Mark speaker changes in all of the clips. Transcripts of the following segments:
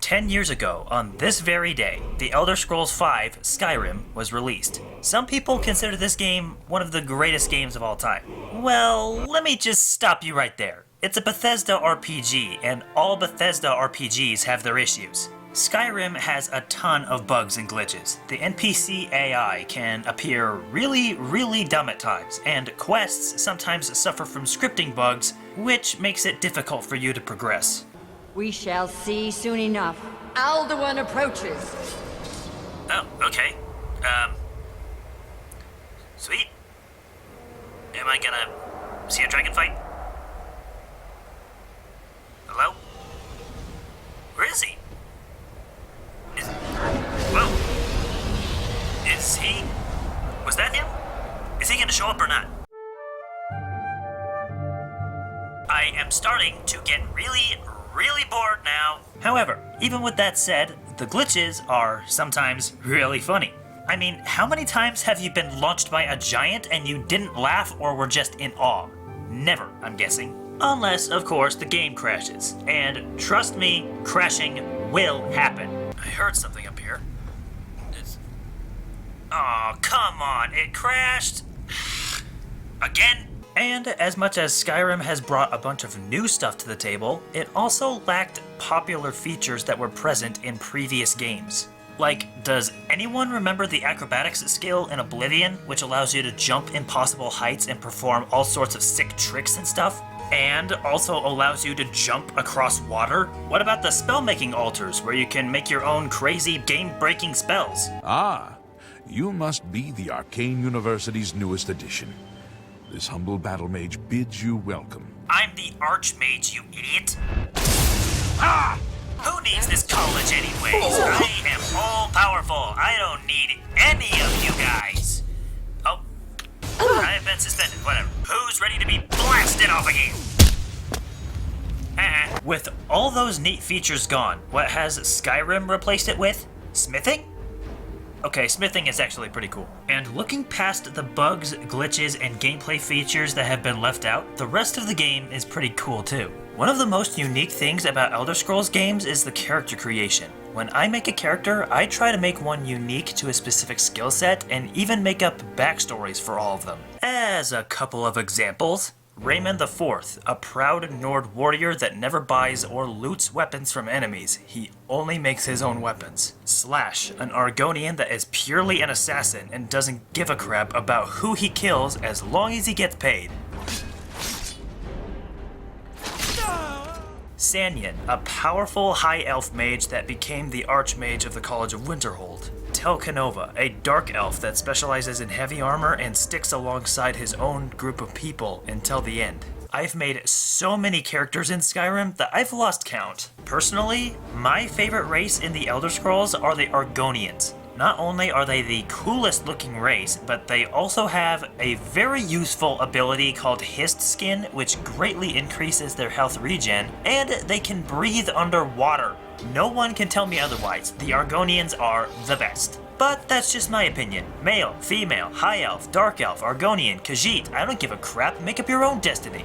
Speaker 1: 10 years ago, on this very day, The Elder Scrolls V Skyrim was released. Some people consider this game one of the greatest games of all time. Well, let me just stop you right there. It's a Bethesda RPG, and all Bethesda RPGs have their issues. Skyrim has a ton of bugs and glitches. The NPC AI can appear really dumb at times, and quests sometimes suffer from scripting bugs, which makes it difficult for you to progress.
Speaker 2: We shall see soon enough. Alduin approaches.
Speaker 1: Oh, okay. Sweet. Am I gonna see a dragon fight? Hello? Where is he? Whoa. Is he... Was that him? Is he gonna show up or not? I am starting to get really bored now. However, even with that said, the glitches are sometimes really funny. I mean, how many times have you been launched by a giant and you didn't laugh or were just in awe? Never, I'm guessing. Unless, of course, the game crashes. And trust me, crashing will happen. I heard something up here. Oh, come on, it crashed. Again? And as much as Skyrim has brought a bunch of new stuff to the table, it also lacked popular features that were present in previous games. Like, does anyone remember the acrobatics skill in Oblivion, which allows you to jump impossible heights and perform all sorts of sick tricks and stuff? And also allows you to jump across water? What about the spell-making altars, where you can make your own crazy game-breaking spells?
Speaker 3: Ah, you must be the Arcane University's newest addition. This humble battle mage bids you welcome.
Speaker 1: I'm the Archmage, you idiot. Ah! Who needs this college anyways? I am all-powerful. I don't need any of you guys. Oh. I have been suspended, whatever. Who's ready to be blasted off again? With all those neat features gone, what has Skyrim replaced it with? Smithing? Okay, smithing is actually pretty cool. And looking past the bugs, glitches, and gameplay features that have been left out, the rest of the game is pretty cool too. One of the most unique things about Elder Scrolls games is the character creation. When I make a character, I try to make one unique to a specific skill set and even make up backstories for all of them. As a couple of examples, Raymond IV, a proud Nord warrior that never buys or loots weapons from enemies. He only makes his own weapons. Slash, an Argonian that is purely an assassin and doesn't give a crap about who he kills as long as he gets paid. Sanyan, a powerful high elf mage that became the Archmage of the College of Winterhold. Telkanova, a dark elf that specializes in heavy armor and sticks alongside his own group of people until the end. I've made so many characters in Skyrim that I've lost count. Personally, my favorite race in the Elder Scrolls are the Argonians. Not only are they the coolest looking race, but they also have a very useful ability called Hist Skin, which greatly increases their health regen, and they can breathe underwater. No one can tell me otherwise. The Argonians are the best. But that's just my opinion. Male, female, high elf, dark elf, Argonian, Khajiit, I don't give a crap, make up your own destiny.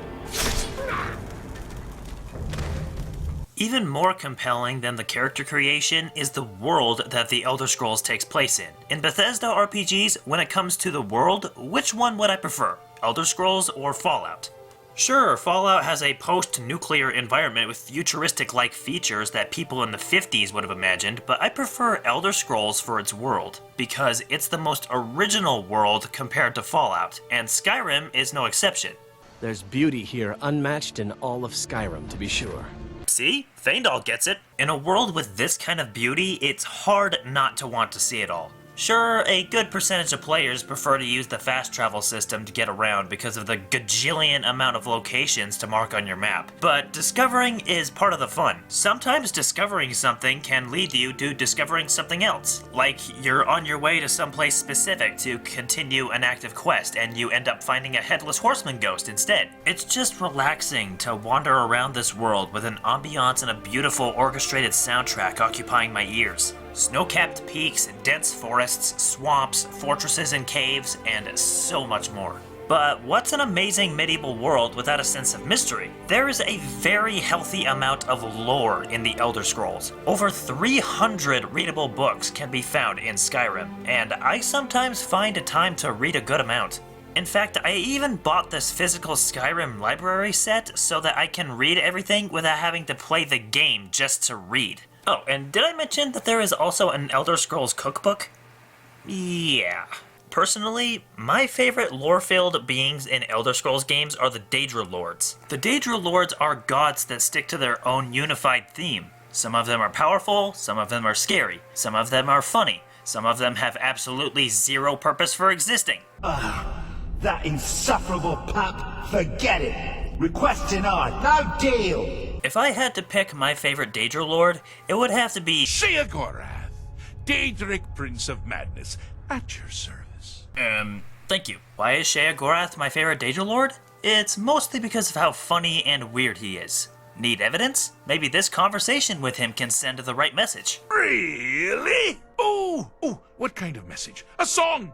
Speaker 1: Even more compelling than the character creation is the world that the Elder Scrolls takes place in. In Bethesda RPGs, when it comes to the world, which one would I prefer? Elder Scrolls or Fallout? Sure, Fallout has a post-nuclear environment with futuristic-like features that people in the 50s would have imagined, but I prefer Elder Scrolls for its world, because it's the most original world compared to Fallout, and Skyrim is no exception.
Speaker 4: There's beauty here unmatched in all of Skyrim, to be sure.
Speaker 1: See? Feindal gets it. In a world with this kind of beauty, it's hard not to want to see it all. Sure, a good percentage of players prefer to use the fast travel system to get around because of the gajillion amount of locations to mark on your map. But discovering is part of the fun. Sometimes discovering something can lead you to discovering something else. Like you're on your way to someplace specific to continue an active quest and you end up finding a headless horseman ghost instead. It's just relaxing to wander around this world with an ambiance and a beautiful orchestrated soundtrack occupying my ears. Snow-capped peaks, dense forests, swamps, fortresses and caves, and so much more. But what's an amazing medieval world without a sense of mystery? There is a very healthy amount of lore in the Elder Scrolls. Over 300 readable books can be found in Skyrim, and I sometimes find a time to read a good amount. In fact, I even bought this physical Skyrim library set so that I can read everything without having to play the game just to read. Oh, and did I mention that there is also an Elder Scrolls cookbook? Yeah. Personally, my favorite lore-filled beings in Elder Scrolls games are the Daedra Lords. The Daedra Lords are gods that stick to their own unified theme. Some of them are powerful, some of them are scary, some of them are funny, some of them have absolutely zero purpose for existing.
Speaker 5: That insufferable pup, forget it. Request denied, no deal.
Speaker 1: If I had to pick my favorite Daedra Lord, it would have to be
Speaker 3: Sheogorath, Daedric Prince of Madness, at your service.
Speaker 1: Thank you. Why is Sheogorath my favorite Daedra Lord? It's mostly because of how funny and weird he is. Need evidence? Maybe this conversation with him can send the right message.
Speaker 3: Really? Oh, what kind of message? A song?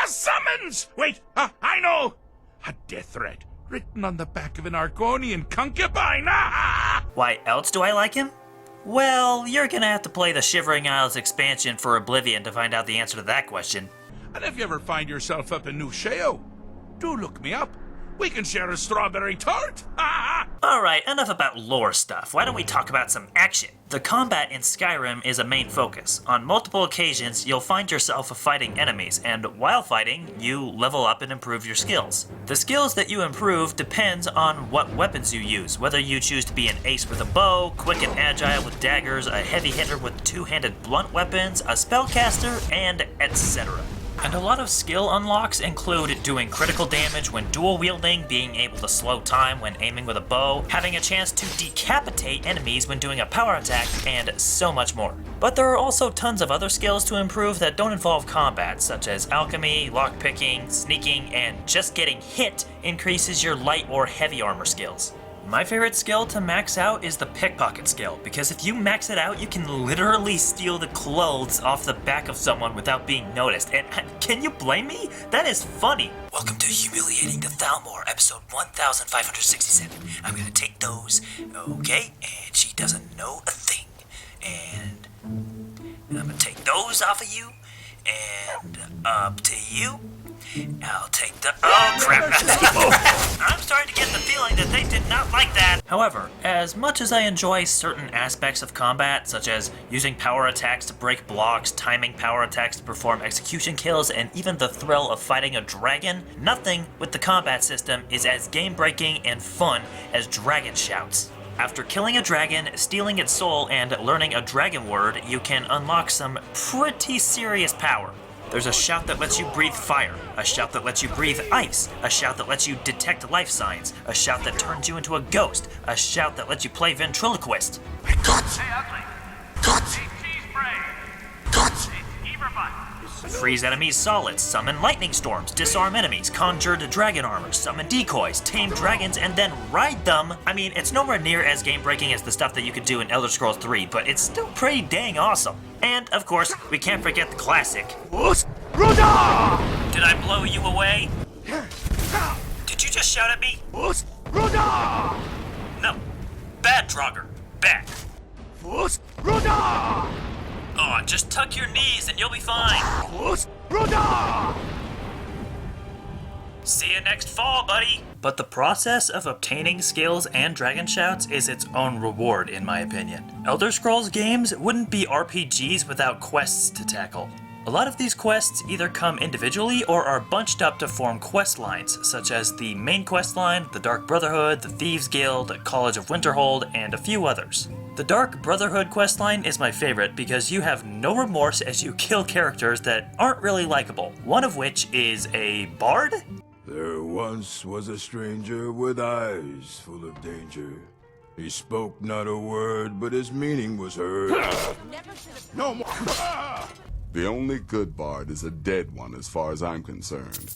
Speaker 3: A summons! Wait, I know! A death threat written on the back of an Argonian concubine!
Speaker 1: Why else do I like him? Well, you're gonna have to play the Shivering Isles expansion for Oblivion to find out the answer to that question.
Speaker 3: And if you ever find yourself up in New Sheo, do look me up. We can share a strawberry tart!
Speaker 1: Alright, enough about lore stuff. Why don't we talk about some action? The combat in Skyrim is a main focus. On multiple occasions, you'll find yourself fighting enemies, and while fighting, you level up and improve your skills. The skills that you improve depends on what weapons you use, whether you choose to be an ace with a bow, quick and agile with daggers, a heavy hitter with two-handed blunt weapons, a spellcaster, and etc. And a lot of skill unlocks include doing critical damage when dual wielding, being able to slow time when aiming with a bow, having a chance to decapitate enemies when doing a power attack, and so much more. But there are also tons of other skills to improve that don't involve combat, such as alchemy, lockpicking, sneaking, and just getting hit increases your light or heavy armor skills. My favorite skill to max out is the pickpocket skill, because if you max it out, you can literally steal the clothes off the back of someone without being noticed. And can you blame me? That is funny. Welcome to Humiliating the Thalmor, episode 1567. I'm gonna take those, okay? And she doesn't know a thing. And I'm gonna take those off of you, and up to you. I'll take the— oh crap! I'm starting to get the feeling that they did not like that! However, as much as I enjoy certain aspects of combat, such as using power attacks to break blocks, timing power attacks to perform execution kills, and even the thrill of fighting a dragon, nothing with the combat system is as game-breaking and fun as dragon shouts. After killing a dragon, stealing its soul, and learning a dragon word, you can unlock some pretty serious power. There's a shout that lets you breathe fire, a shout that lets you breathe ice, a shout that lets you detect life signs, a shout that turns you into a ghost, a shout that lets you play ventriloquist.
Speaker 3: My guts!
Speaker 6: Hey, ugly.
Speaker 3: Guts!
Speaker 6: Hey, cheese brain.
Speaker 3: Guts!
Speaker 6: Hey, Eberbutt.
Speaker 1: Freeze enemies solids, summon lightning storms, disarm enemies, conjure dragon armor, summon decoys, tame dragons, and then ride them. I mean, it's nowhere near as game-breaking as the stuff that you could do in Elder Scrolls 3, but it's still pretty dang awesome. And, of course, we can't forget the classic. Did I blow you away? Did you just shout at me? No. Bad, Draugr. Bad. Oh, just tuck your knees and you'll be fine. See you next fall, buddy. But the process of obtaining skills and dragon shouts is its own reward, in my opinion. Elder Scrolls games wouldn't be RPGs without quests to tackle. A lot of these quests either come individually or are bunched up to form quest lines, such as the main quest line, the Dark Brotherhood, the Thieves Guild, the College of Winterhold, and a few others. The Dark Brotherhood questline is my favorite because you have no remorse as you kill characters that aren't really likable, one of which is a bard?
Speaker 7: There once was a stranger with eyes full of danger. He spoke not a word, but his meaning was heard.
Speaker 3: No more!
Speaker 8: The only good bard is a dead one as far as I'm concerned.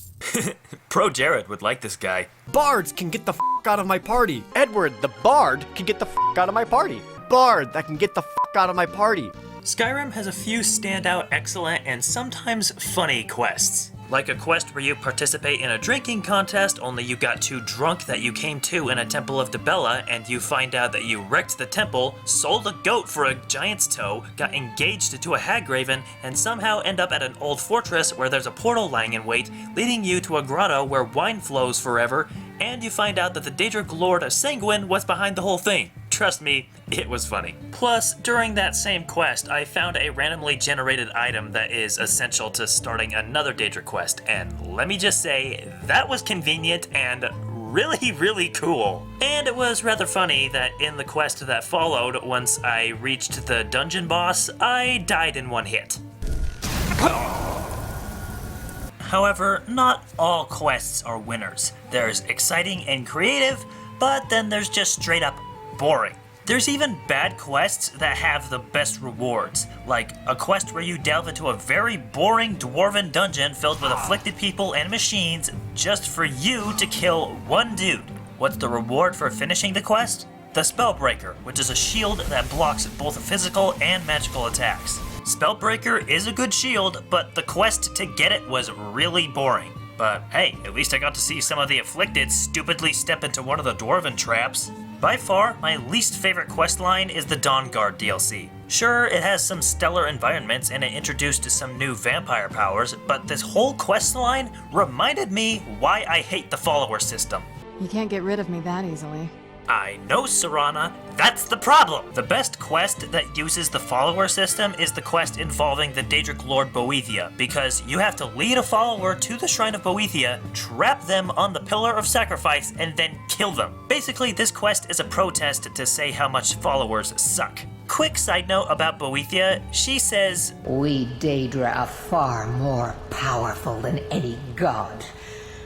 Speaker 1: Pro Jared would like this guy.
Speaker 4: Bards can get the f out of my party. Edward, the bard, can get the f out of my party. Bard that can get the f out of my party.
Speaker 1: Skyrim has a few standout, excellent, and sometimes funny quests. Like a quest where you participate in a drinking contest, only you got too drunk that you came to in a temple of Dibella, and you find out that you wrecked the temple, sold a goat for a giant's toe, got engaged to a hagraven, and somehow end up at an old fortress where there's a portal lying in wait, leading you to a grotto where wine flows forever, and you find out that the Daedric Lord Sanguine was behind the whole thing. Trust me, it was funny. Plus, during that same quest, I found a randomly generated item that is essential to starting another Daedric quest, and let me just say, that was convenient and really cool. And it was rather funny that in the quest that followed, once I reached the dungeon boss, I died in one hit. However, not all quests are winners. There's exciting and creative, but then there's just straight up boring. There's even bad quests that have the best rewards, like a quest where you delve into a very boring dwarven dungeon filled with afflicted people and machines just for you to kill one dude. What's the reward for finishing the quest? The Spellbreaker, which is a shield that blocks both physical and magical attacks. Spellbreaker is a good shield, but the quest to get it was really boring. But hey, at least I got to see some of the afflicted stupidly step into one of the dwarven traps. By far, my least favorite questline is the Dawnguard DLC. Sure, it has some stellar environments and it introduced some new vampire powers, but this whole questline reminded me why I hate the follower system.
Speaker 9: You can't get rid of me that easily.
Speaker 1: I know, Serana. That's the problem. The best quest that uses the follower system is the quest involving the Daedric Lord Boethia, because you have to lead a follower to the Shrine of Boethia, trap them on the Pillar of Sacrifice, and then kill them. Basically, this quest is a protest to say how much followers suck. Quick side note about Boethia, she says,
Speaker 10: "We Daedra are far more powerful than any god,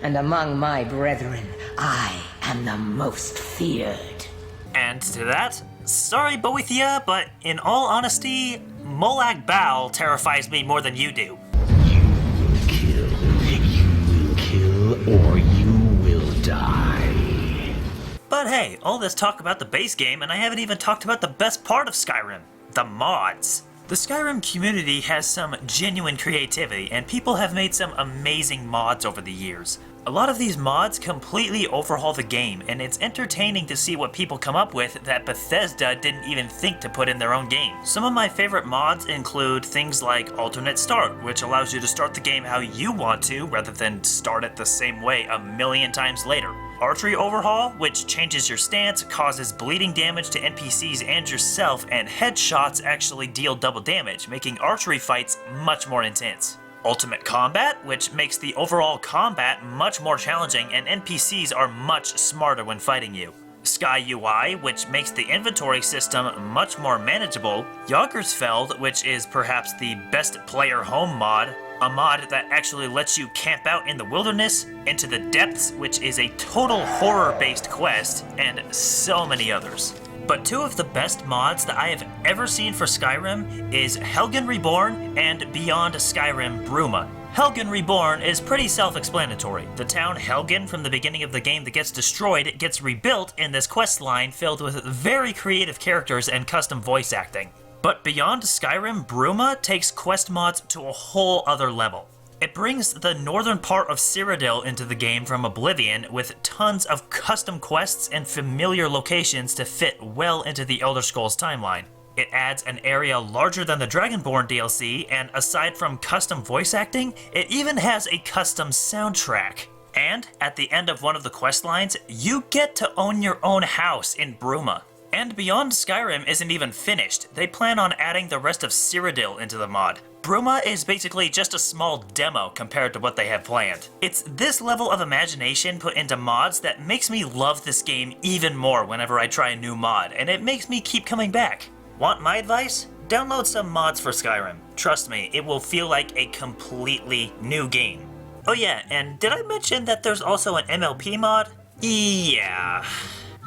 Speaker 10: and among my brethren, I am the most feared."
Speaker 1: And to that, sorry Boethia, but in all honesty, Molag Bal terrifies me more than you do.
Speaker 5: You will kill, or you will die.
Speaker 1: But hey, all this talk about the base game, and I haven't even talked about the best part of Skyrim, the mods. The Skyrim community has some genuine creativity, and people have made some amazing mods over the years. A lot of these mods completely overhaul the game, and it's entertaining to see what people come up with that Bethesda didn't even think to put in their own game. Some of my favorite mods include things like Alternate Start, which allows you to start the game how you want to, rather than start it the same way a million times later. Archery Overhaul, which changes your stance, causes bleeding damage to NPCs and yourself, and headshots actually deal double damage, making archery fights much more intense. Ultimate Combat, which makes the overall combat much more challenging and NPCs are much smarter when fighting you. Sky UI, which makes the inventory system much more manageable. Jagersfeld, which is perhaps the best player home mod, a mod that actually lets you camp out in the wilderness, Into the Depths, which is a total horror-based quest, and so many others. But two of the best mods that I have ever seen for Skyrim is Helgen Reborn and Beyond Skyrim Bruma. Helgen Reborn is pretty self-explanatory. The town Helgen from the beginning of the game that gets destroyed gets rebuilt in this questline filled with very creative characters and custom voice acting. But Beyond Skyrim Bruma takes quest mods to a whole other level. It brings the northern part of Cyrodiil into the game from Oblivion with tons of custom quests and familiar locations to fit well into the Elder Scrolls timeline. It adds an area larger than the Dragonborn DLC, and aside from custom voice acting, it even has a custom soundtrack. And at the end of one of the quest lines, you get to own your own house in Bruma. And Beyond Skyrim isn't even finished. They plan on adding the rest of Cyrodiil into the mod. Bruma is basically just a small demo compared to what they have planned. It's this level of imagination put into mods that makes me love this game even more whenever I try a new mod, and it makes me keep coming back. Want my advice? Download some mods for Skyrim. Trust me, it will feel like a completely new game. Oh yeah, and did I mention that there's also an MLP mod? Yeah.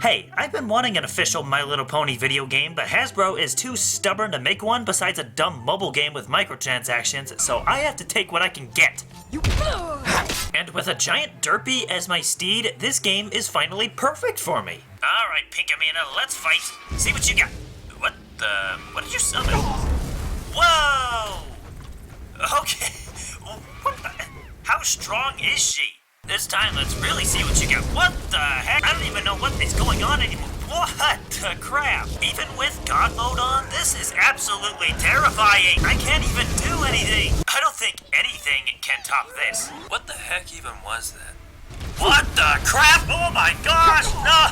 Speaker 1: Hey, I've been wanting an official My Little Pony video game, but Hasbro is too stubborn to make one besides a dumb mobile game with microtransactions, so I have to take what I can get. And with a giant derpy as my steed, this game is finally perfect for me. Alright, Pinkamena, let's fight. See what you got. What did you summon? Whoa! Okay. What the? How strong is she? This time, let's really see what you got. What the heck? I don't even know what is going on anymore. What the crap? Even with God mode on, this is absolutely terrifying. I can't even do anything. I don't think anything can top this. What the heck even was that? What the crap? Oh my gosh, no!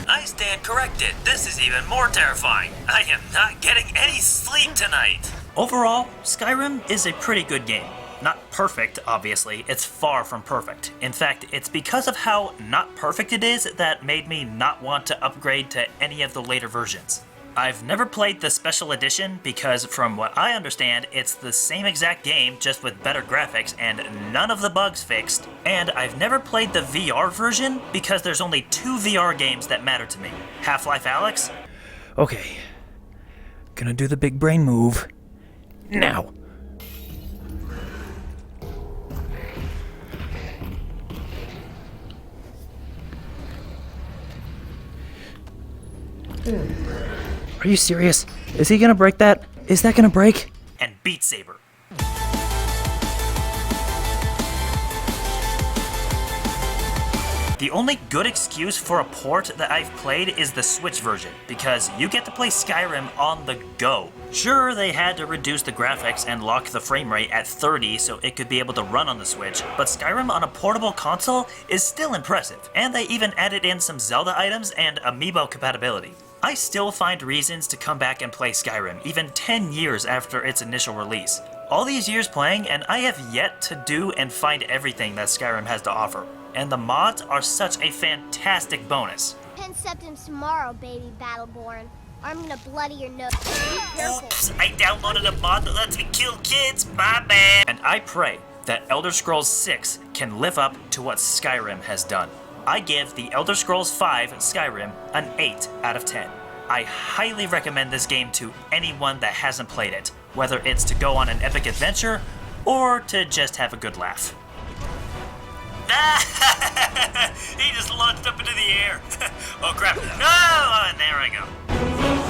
Speaker 1: I stand corrected. This is even more terrifying. I am not getting any sleep tonight. Overall, Skyrim is a pretty good game. Not perfect, obviously. It's far from perfect. In fact, it's because of how not perfect it is that made me not want to upgrade to any of the later versions. I've never played the special edition because from what I understand, it's the same exact game just with better graphics and none of the bugs fixed. And I've never played the VR version because there's only 2 VR games that matter to me. Half-Life Alyx? Okay. Gonna do the big brain move. Now. Are you serious? Is he gonna break that? Is that gonna break? And Beat Saber. The only good excuse for a port that I've played is the Switch version, because you get to play Skyrim on the go. Sure, they had to reduce the graphics and lock the frame rate at 30 so it could be able to run on the Switch, but Skyrim on a portable console is still impressive, and they even added in some Zelda items and amiibo compatibility. I still find reasons to come back and play Skyrim, even 10 years after its initial release. All these years playing, and I have yet to do and find everything that Skyrim has to offer. And the mods are such a fantastic bonus.
Speaker 11: Pen Septims tomorrow, baby Battleborn. I'm gonna bloody your nose. Be careful.
Speaker 1: Oops, I downloaded a mod that lets me kill kids, my bad. And I pray that Elder Scrolls 6 can live up to what Skyrim has done. I give the Elder Scrolls 5 Skyrim an 8 out of 10. I highly recommend this game to anyone that hasn't played it, whether it's to go on an epic adventure or to just have a good laugh. He just launched up into the air. Oh crap. No! And there I go.